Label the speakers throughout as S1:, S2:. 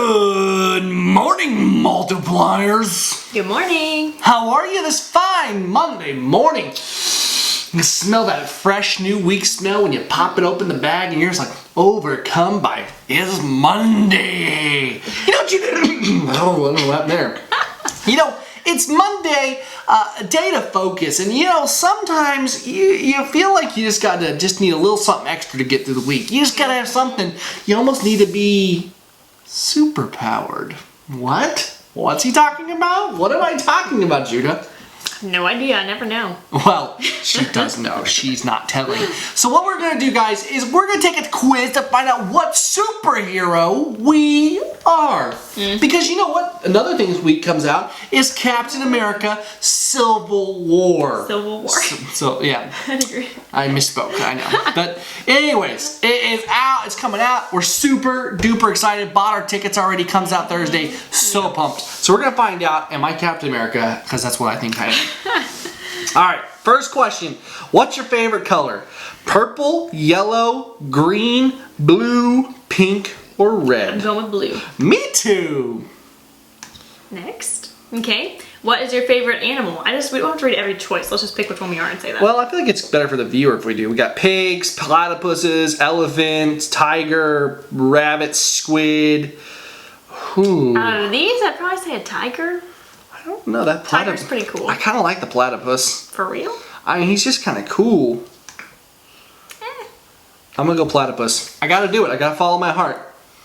S1: Good morning, multipliers.
S2: Good morning.
S1: How are you this fine Monday morning? You can smell that fresh new week smell when you pop it open the bag and you're just like overcome by it's Monday. You know, what happened there? You know, it's Monday, a day to focus, and you know, sometimes you feel like you just need a little something extra to get through the week. You just gotta have something. You almost need to be super powered. What? What's he talking about? What am I talking about, Judah?
S2: No idea. I never know.
S1: Well, she does know. She's not telling. So what we're going to do, guys, is we're going to take a quiz to find out what superhero we are. Because you know what? Another thing this week comes out is Captain America Civil War.
S2: Civil War.
S1: So yeah.
S2: I'd agree.
S1: I misspoke, I know. But anyways, it is out. It's coming out. We're super duper excited. Bought our tickets already. Comes out Thursday. So pumped. So we're going to find out, am I Captain America? Because that's what I think I am. All right, first question. What's your favorite color? Purple, yellow, green, blue, pink, or
S2: I'm
S1: red?
S2: going with blue.
S1: Me too.
S2: Next. Okay. What is your favorite animal? We don't have to read every choice. Let's just pick which one we are and say that.
S1: Well, I feel like it's better for the viewer if we do. We got pigs, platypuses, elephants, tiger, rabbit, squid. Ooh.
S2: Out of these, I'd probably say a tiger.
S1: I don't know, that platypus.
S2: Tiger's pretty cool.
S1: I kind of like the platypus.
S2: For real?
S1: I mean, he's just kind of cool. I'm gonna go platypus. I gotta do it. I gotta follow my heart.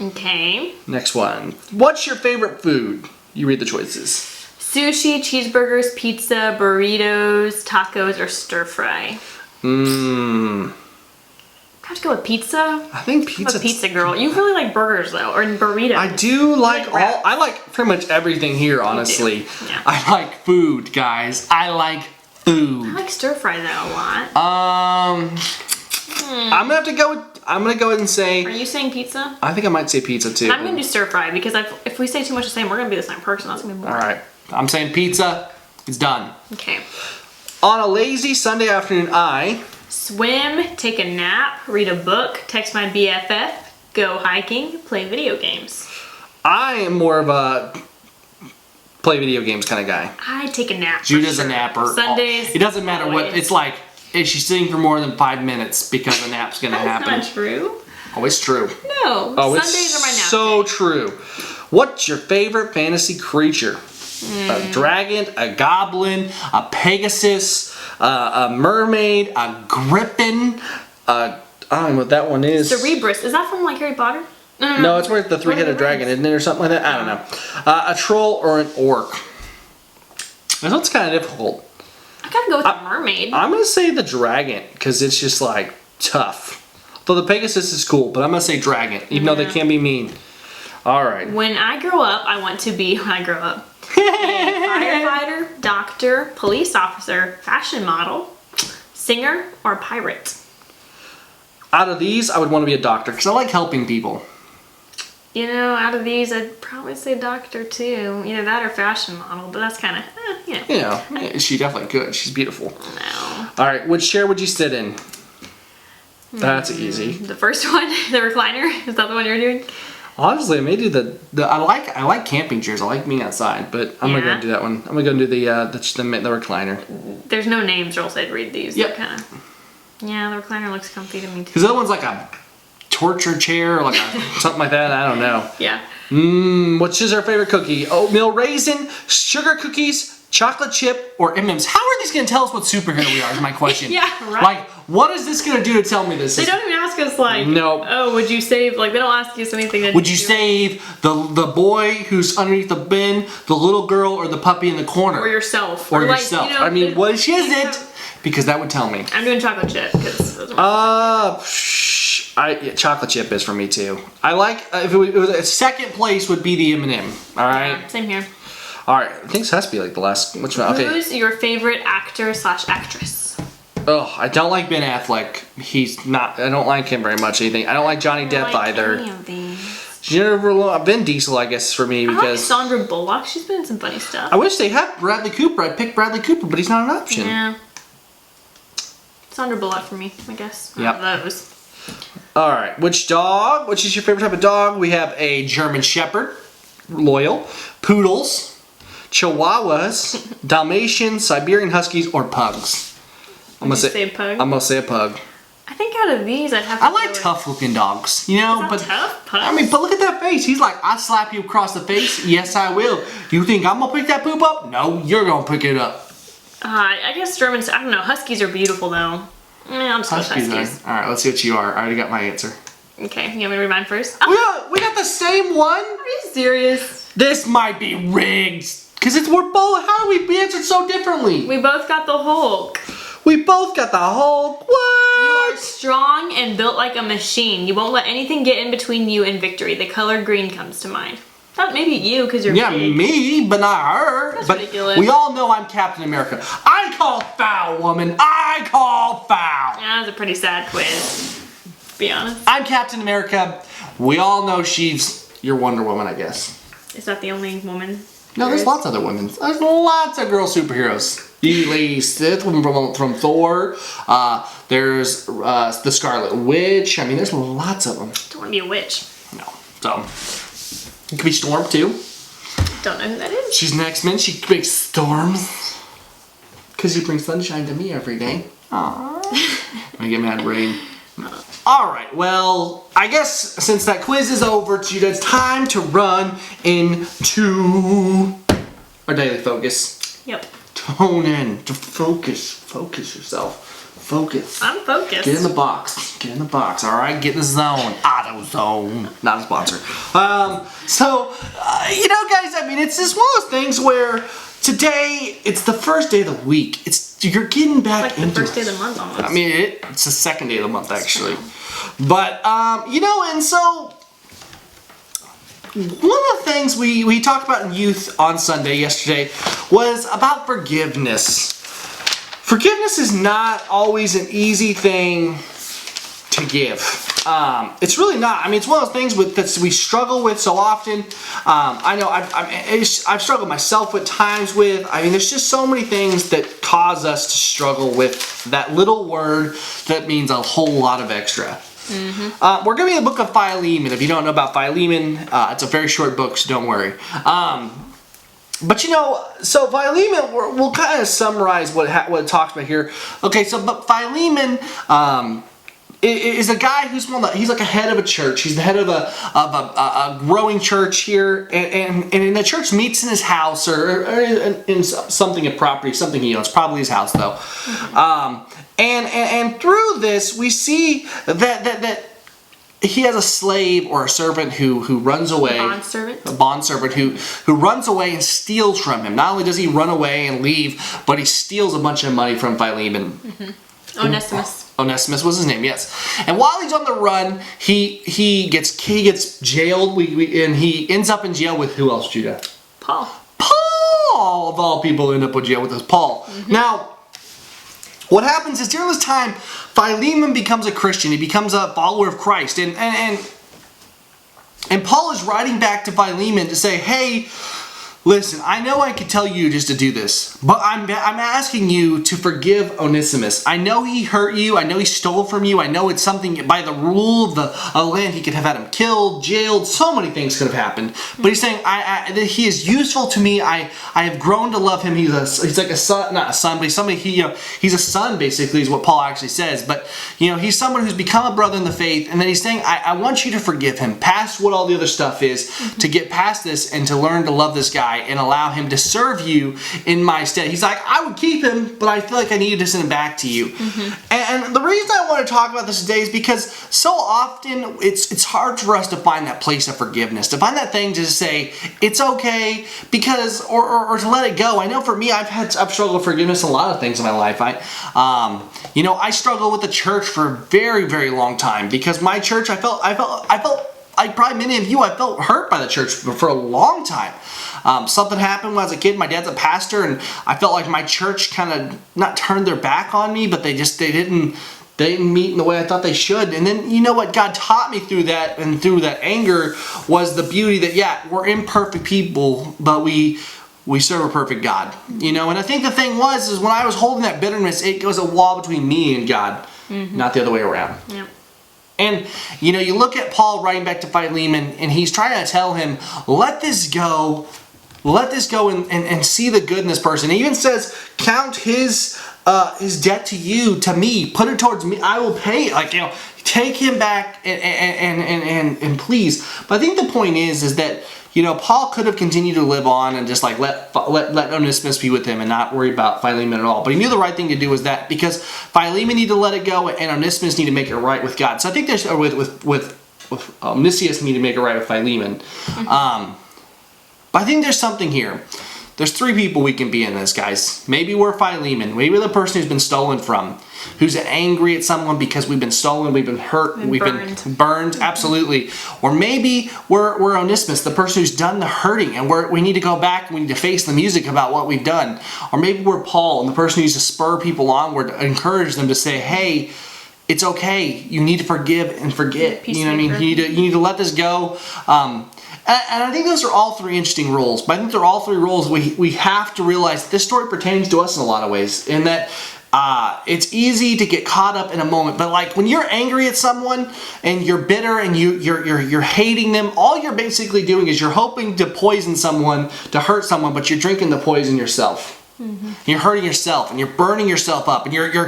S2: Okay.
S1: Next one. What's your favorite food? You read the choices.
S2: Sushi, cheeseburgers, pizza, burritos, tacos, or stir fry. I have to go with pizza.
S1: I think
S2: I'm
S1: pizza.
S2: a pizza girl. You really like burgers though, or burritos.
S1: I do like
S2: wraps.
S1: I like pretty much everything here, honestly.
S2: Yeah.
S1: I like food, guys. I like
S2: I
S1: food.
S2: like stir fry though a lot.
S1: I'm gonna have to go with. I'm gonna go ahead and
S2: Are
S1: say.
S2: you saying pizza?
S1: I think I might say pizza too.
S2: I'm gonna do stir fry because if we say too much the same, we're gonna be the same person. That's gonna be
S1: All
S2: boring.
S1: right. I'm saying pizza. It's done.
S2: Okay.
S1: On a lazy Sunday afternoon, I.
S2: Swim, take a nap, read a book, text my BFF, go hiking, play video games.
S1: I am more of a play video games kind of guy.
S2: I take a nap. for
S1: Judah's
S2: sure.
S1: a napper.
S2: Sundays.
S1: It doesn't matter what.
S2: always.
S1: It's like if she's sitting for more than 5 minutes because a nap's gonna
S2: That's
S1: happen.
S2: not true.
S1: Oh, it's true.
S2: No.
S1: Oh,
S2: Sundays
S1: it's
S2: are my nap
S1: so
S2: day.
S1: true. What's your favorite fantasy creature? A dragon, a goblin, a pegasus, a mermaid, a griffin. I don't know what that one is.
S2: Cerebrus. Is that from like Harry Potter?
S1: No, it's where the three-headed
S2: Lord of the
S1: dragon,
S2: Rings.
S1: isn't it, or something like that? I don't know. A troll or an orc. This one's kind of difficult.
S2: I gotta go with the mermaid.
S1: I'm gonna say the dragon because it's just like tough. Though the Pegasus is cool, but I'm gonna say dragon, even though they can be mean. All right.
S2: When I grow up, I want to be, when I grow up, a firefighter, doctor, police officer, fashion model, singer, or pirate.
S1: Out of these, I would want to be a doctor because I like helping people.
S2: You know, out of these, I'd probably say doctor too. Either that or fashion model, but that's kind of, you know.
S1: You know, yeah, she definitely could. She's beautiful.
S2: No.
S1: All right, which chair would you sit in? That's easy.
S2: The first one, the recliner, is that the one you're doing?
S1: Honestly, I may do the I like camping chairs. I like being outside, but I'm gonna
S2: Yeah.
S1: go do that one. I'm gonna go do the recliner.
S2: There's no names, or else I'd read these.
S1: Yep.
S2: They're kind of, yeah, the recliner looks comfy to me too.
S1: Because the other one's like a torture chair, or like something like that. I don't know.
S2: Yeah.
S1: Which is our favorite cookie? Oatmeal raisin, sugar cookies, chocolate chip, or M&M's? How are these gonna tell us what superhero we are? Is my question.
S2: Yeah, right.
S1: Like, what is this gonna do to tell me this?
S2: They don't even ask us like,
S1: Nope.
S2: oh, would you save, like they don't ask us anything that
S1: Would you save the boy who's underneath the bin, the little girl, or the puppy in the corner?
S2: or yourself.
S1: Or
S2: like,
S1: yourself.
S2: you know,
S1: I mean,
S2: it-
S1: which is it? Because that would tell me.
S2: I'm doing chocolate chip because
S1: Chocolate chip is for me too. I like if it was a second place would be the M&M. All right.
S2: same here.
S1: All right. I think this has to be like the last. Which one? Okay.
S2: Who's your favorite actor/actress?
S1: Oh, I don't like Ben Affleck. He's not. I don't like him very much. Anything. I don't like Johnny Depp
S2: I like
S1: either.
S2: Any of these.
S1: Vin Diesel, I guess, for me
S2: I like
S1: because
S2: Sandra Bullock. She's been in some funny stuff.
S1: I wish they had Bradley Cooper. I'd pick Bradley Cooper, but he's not an option.
S2: Yeah. Sandra Bullock for me, I guess.
S1: Yep.
S2: Those.
S1: All right. Which dog? Which is your favorite type of dog? We have a German Shepherd, loyal, poodles, chihuahuas, Dalmatians, Siberian Huskies, or pugs. I'm
S2: Would you say pug?
S1: I'm gonna say a pug.
S2: I think out of these, I'd have to
S1: I
S2: go
S1: like
S2: with-
S1: tough-looking dogs, you know,
S2: Not
S1: but
S2: tough, pug.
S1: I mean, but look at that face. He's like, I slap you across the face. Yes, I will. You think I'm gonna pick that poop up? No, you're gonna pick it up.
S2: I guess Germans, I don't know. Huskies are beautiful, though. I'll just go with Huskies.
S1: All right, let's see what you are. I already got my answer.
S2: Okay, you want me to read mine first?
S1: We got the same one.
S2: Are you serious?
S1: This might be rigged because we're both. How do we answered so differently?
S2: We both got the Hulk.
S1: We both got the Hulk.
S2: You are
S1: What?
S2: strong and built like a machine. You won't let anything get in between you and victory. The color green comes to mind. Thought maybe you, because you're
S1: Yeah,
S2: big.
S1: be, but not her.
S2: That's
S1: but
S2: ridiculous.
S1: we all know I'm Captain America. I call foul, woman. I call foul.
S2: That was a pretty sad quiz, to be honest.
S1: I'm Captain America. We all know she's your Wonder Woman, I guess.
S2: Is that the only woman?
S1: No, there's lots of other women. There's lots of girl superheroes. You Lady Sith from Thor. There's the Scarlet Witch. I mean, there's lots of them.
S2: Don't want to be a witch.
S1: No, so it could be Storm too.
S2: Don't know who that is.
S1: She's an X-Men. She makes storms. Cause you bring sunshine to me every day. Aww. I get mad rain. All right. Well, I guess since that quiz is over, it's time to run into our daily focus.
S2: Yep.
S1: Tone in to focus. Focus yourself. Focus.
S2: I'm focused.
S1: Get in the box. Get in the box. All right. Get in the zone. AutoZone. Not a sponsor. You know, guys. I mean, it's just one of those things where today it's the first day of the week. You're getting back
S2: Like the
S1: into
S2: first day
S1: it.
S2: of the month almost.
S1: I mean, it's the second day of the month actually. But you know, and so one of the things we talked about in youth on Sunday yesterday was about forgiveness. Forgiveness is not always an easy thing to give. It's really not. I mean, it's one of those things that we struggle with so often. I know I've struggled myself at times with. I mean, there's just so many things that cause us to struggle with that little word that means a whole lot of extra. Mm-hmm. We're going to be in the book of Philemon. If you don't know about Philemon, it's a very short book, so don't worry. But you know, so Philemon, we'll kind of summarize what it talks about here. Okay, but Philemon is a guy who's he's like a head of a church. He's the head of a growing church here, and the church meets in his house or in something, a property, something he owns, probably his house though. And through this, we see that he has a slave or a servant who runs away.
S2: Bondservant.
S1: A bondservant who runs away and steals from him. Not only does he run away and leave, but he steals a bunch of money from Philemon.
S2: Mm-hmm. Onesimus.
S1: Onesimus was his name, yes. And while he's on the run, he gets jailed. And he ends up in jail with who else, Judah?
S2: Paul.
S1: Paul, of all people, end up in jail with us. Paul. Mm-hmm. Now, what happens is during this time, Philemon becomes a Christian. He becomes a follower of Christ. And Paul is writing back to Philemon to say, hey, listen, I know I could tell you just to do this, but I'm asking you to forgive Onesimus. I know he hurt you. I know he stole from you. I know it's something by the rule of the land. He could have had him killed, jailed. So many things could have happened. But he's saying that he is useful to me. I have grown to love him. He's like a son, not a son, but he's somebody. He's a son basically is what Paul actually says. But he's someone who's become a brother in the faith. And then he's saying, I want you to forgive him past what all the other stuff is, to get past this and to learn to love this guy and allow him to serve you in my stead. He's like, I would keep him, but I feel like I needed to send him back to you. Mm-hmm. And the reason I want to talk about this today is because so often it's hard for us to find that place of forgiveness, to find that thing to say it's okay, because or to let it go. I know for me, I've struggled with forgiveness in a lot of things in my life. I struggled with the church for a very, very long time because my church, I felt like probably many of you, I felt hurt by the church for a long time. Something happened when I was a kid. My dad's a pastor, and I felt like my church kind of not turned their back on me, but they didn't meet in the way I thought they should. And then you know what God taught me through that and through that anger was the beauty that we're imperfect people, but we serve a perfect God. And I think the thing is when I was holding that bitterness, it was a wall between me and God, not the other way around.
S2: Yep.
S1: And, you know, you look at Paul writing back to Philemon, and he's trying to tell him, let this go. Let this go and see the good in this person. He even says, count his debt to you, to me. Put it towards me. I will pay it. Like, you know, take him back and please. But I think the point is that, you know, Paul could have continued to live on and just like let Onesimus be with him and not worry about Philemon at all. But he knew the right thing to do was that, because Philemon needed to let it go and Onesimus needed to make it right with God. So I think there's with Onesimus needed to make it right with Philemon. But I think there's something here. There's three people we can be in this, guys. Maybe we're Philemon. Maybe we're the person who's been stolen from, who's angry at someone because we've been stolen, we've been hurt, we've been burned. Absolutely. Or maybe we're Onesimus, the person who's done the hurting, and we need to go back and we need to face the music about what we've done. Or maybe we're Paul, and the person who needs to spur people onward, encourage them to say, hey, it's okay. You need to forgive and forget. You know what I mean? You need to let this go. And I think those are all three interesting roles. But I think they're all three roles we have to realize that this story pertains to us in a lot of ways. In that it's easy to get caught up in a moment. But like when you're angry at someone and you're bitter and you're hating them, all you're basically doing is you're hoping to poison someone, to hurt someone, but you're drinking the poison yourself. Mm-hmm. You're hurting yourself and you're burning yourself up and you're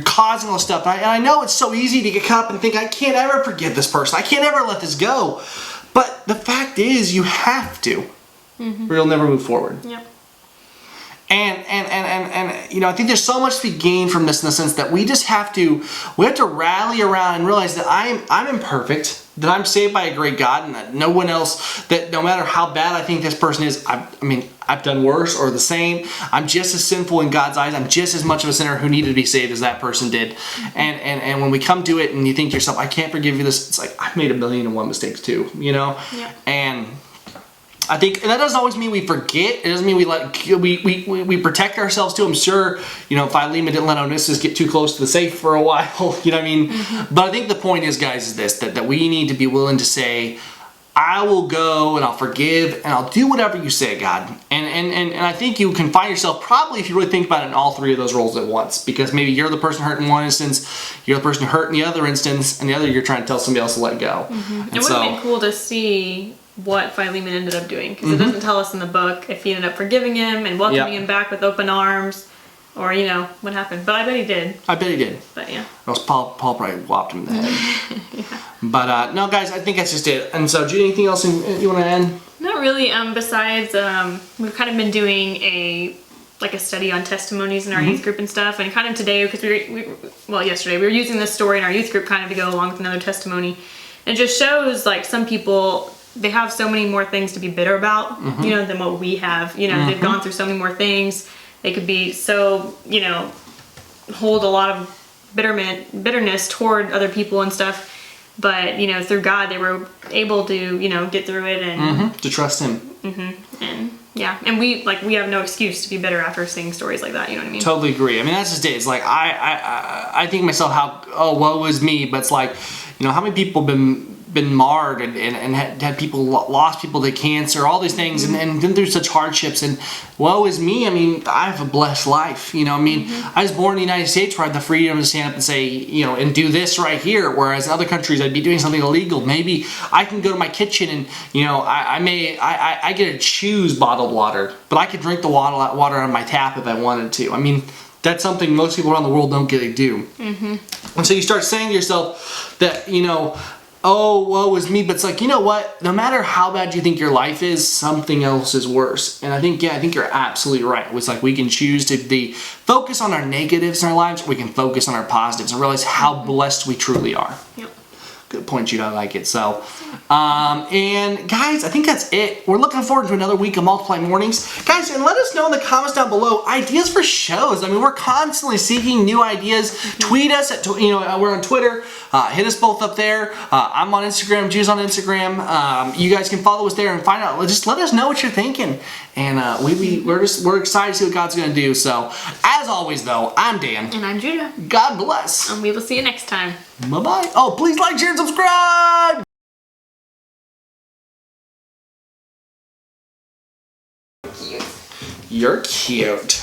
S1: causing all this stuff. And I know it's so easy to get caught up and think, I can't ever forgive this person. I can't ever let this go. But the fact is, you have to, or you'll never move forward.
S2: Yep.
S1: And you know, I think there's so much to be gained from this in the sense that we have to rally around and realize that I'm imperfect, that I'm saved by a great God, and that no one else, that no matter how bad I think this person is, I've done worse or the same. I'm just as sinful in God's eyes. I'm just as much of a sinner who needed to be saved as that person did. And when we come to it and you think to yourself, I can't forgive you this, it's like, I've made 1,000,001 mistakes too, you know?
S2: Yeah.
S1: And I think, and that doesn't always mean we forget. It doesn't mean we protect ourselves too. I'm sure, you know, Philemon didn't let Onesimus get too close to the safe for a while. You know what I mean? Mm-hmm. But I think the point is, guys, is this, that we need to be willing to say, I will go and I'll forgive and I'll do whatever you say, God. And I think you can find yourself probably, if you really think about it, in all three of those roles at once. Because maybe you're the person hurt in one instance, you're the person who hurt in the other instance, and the other you're trying to tell somebody else to let go.
S2: Mm-hmm. It would have been cool to see what Philemon ended up doing, because it doesn't tell us in the book if he ended up forgiving him and welcoming him back with open arms, or, you know, what happened. But I bet he did.
S1: I bet he did.
S2: But yeah.
S1: Or else Paul probably whopped him in the head. Yeah. But no, guys, I think that's just it. And so, Judy, anything else you want to add?
S2: Not really. Besides, we've kind of been doing a study on testimonies in our youth group and stuff, and kind of today, because yesterday we were using this story in our youth group kind of to go along with another testimony. It just shows, like, some people, they have so many more things to be bitter about, you know, than what we have. You know, they've gone through so many more things. They could be so, you know, hold a lot of bitterness toward other people and stuff. But, you know, through God, they were able to, you know, get through it and
S1: to trust Him.
S2: And yeah, and we have no excuse to be bitter after seeing stories like that. You know what I mean?
S1: Totally agree. I mean, that's just it. It's like I think to myself, woe is me. But it's like, you know, how many people have been marred and had people lost people to cancer, all these things, and been through such hardships, and woe is me. I mean, I have a blessed life, you know. I mean, I was born in the United States where I had the freedom to stand up and say, you know, and do this right here, whereas in other countries I'd be doing something illegal. Maybe I can go to my kitchen and, you know, I get to choose bottled water, but I could drink the water out of my tap if I wanted to. I mean, that's something most people around the world don't get to do. And so you start saying to yourself that, you know, oh, woe is me, but it's like, you know what? No matter how bad you think your life is, something else is worse. And I think you're absolutely right. It's like we can choose to focus on our negatives in our lives, or we can focus on our positives and realize how blessed we truly are.
S2: Yep.
S1: Good point, Jude. I like it. So, and guys, I think that's it. We're looking forward to another week of Multiply Mornings. Guys, and let us know in the comments down below ideas for shows. I mean, we're constantly seeking new ideas. Tweet us at, you know, we're on Twitter. Hit us both up there. I'm on Instagram. Jude's on Instagram. You guys can follow us there and find out. Just let us know what you're thinking. And we're excited to see what God's going to do. So, as always, though, I'm Dan.
S2: And I'm Judah.
S1: God bless.
S2: And we will see you next time.
S1: Bye-bye. Oh, please like, share, and subscribe. You're cute.